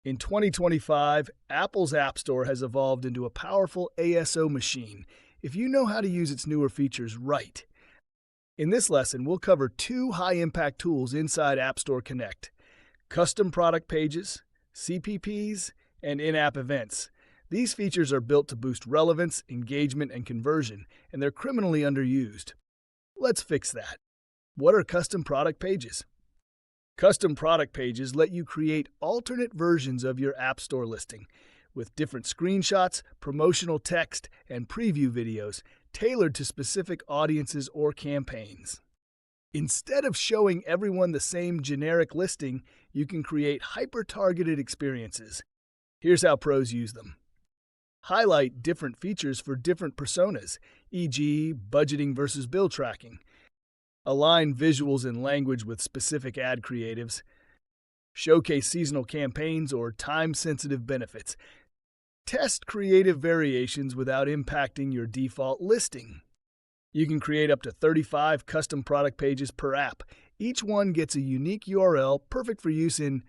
In 2025, Apple's App Store has evolved into a powerful ASO machine if you know how to use its newer features right. In this lesson, we'll cover two high-impact tools inside App Store Connect: custom product pages, CPPs, and in-app events. These features are built to boost relevance, engagement, and conversion, and they're criminally underused. Let's fix that. What are custom product pages? Custom product pages let you create alternate versions of your App Store listing with different screenshots, promotional text, and preview videos tailored to specific audiences or campaigns. Instead of showing everyone the same generic listing, you can create hyper-targeted experiences. Here's how pros use them. Highlight different features for different personas, e.g., budgeting versus bill tracking. Align visuals and language with specific ad creatives. Showcase seasonal campaigns or time-sensitive benefits. Test creative variations without impacting your default listing. You can create up to 35 custom product pages per app. Each one gets a unique URL perfect for use in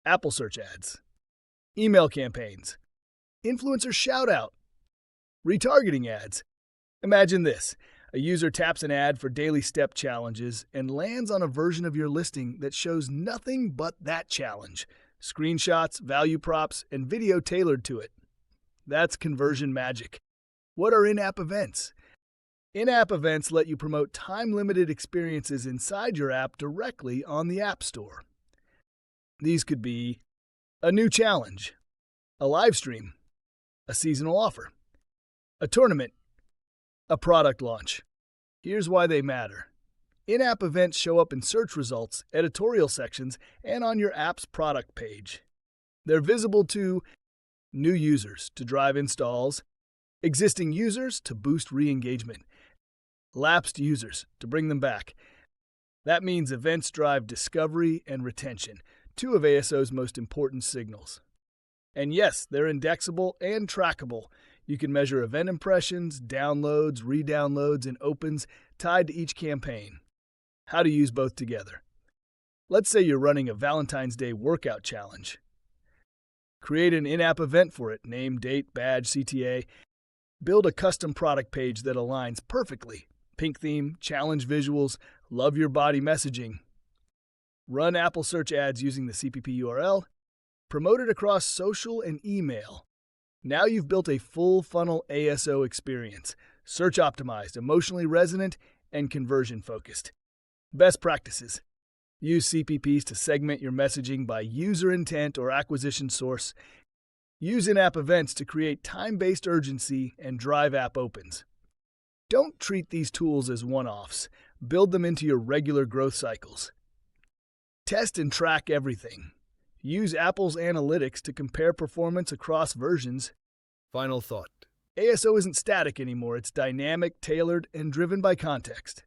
Apple search ads, email campaigns, influencer shout-out, retargeting ads. Imagine this. A user taps an ad for daily step challenges and lands on a version of your listing that shows nothing but that challenge, screenshots, value props, and video tailored to it. That's conversion magic. What are in-app events? In-app events let you promote time-limited experiences inside your app directly on the App Store. These could be a new challenge, a live stream, a seasonal offer, a tournament, a product launch. Here's why they matter. In-app events show up in search results, editorial sections, and on your app's product page. They're visible to new users to drive installs, existing users to boost re-engagement, lapsed users to bring them back. That means events drive discovery and retention, two of ASO's most important signals. And yes, they're indexable and trackable. You can measure event impressions, downloads, re-downloads, and opens tied to each campaign. How to use both together. Let's say you're running a Valentine's Day workout challenge. Create an in-app event for it, name, date, badge, CTA. Build a custom product page that aligns perfectly. Pink theme, challenge visuals, love your body messaging. Run Apple search ads using the CPP URL. Promote it across social and email. Now you've built a full funnel ASO experience, search optimized, emotionally resonant, and conversion focused. Best practices. Use CPPs to segment your messaging by user intent or acquisition source. Use in-app events to create time-based urgency and drive app opens. Don't treat these tools as one-offs. Build them into your regular growth cycles. Test and track everything. Use Apple's analytics to compare performance across versions. Final thought. ASO isn't static anymore. It's dynamic, tailored, and driven by context.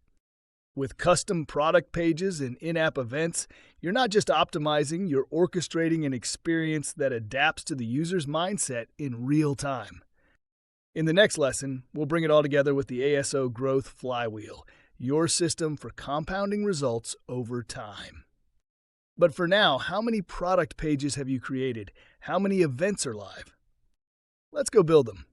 With custom product pages and in-app events, you're not just optimizing, you're orchestrating an experience that adapts to the user's mindset in real time. In the next lesson, we'll bring it all together with the ASO Growth Flywheel, your system for compounding results over time. But for now, how many product pages have you created? How many events are live? Let's go build them.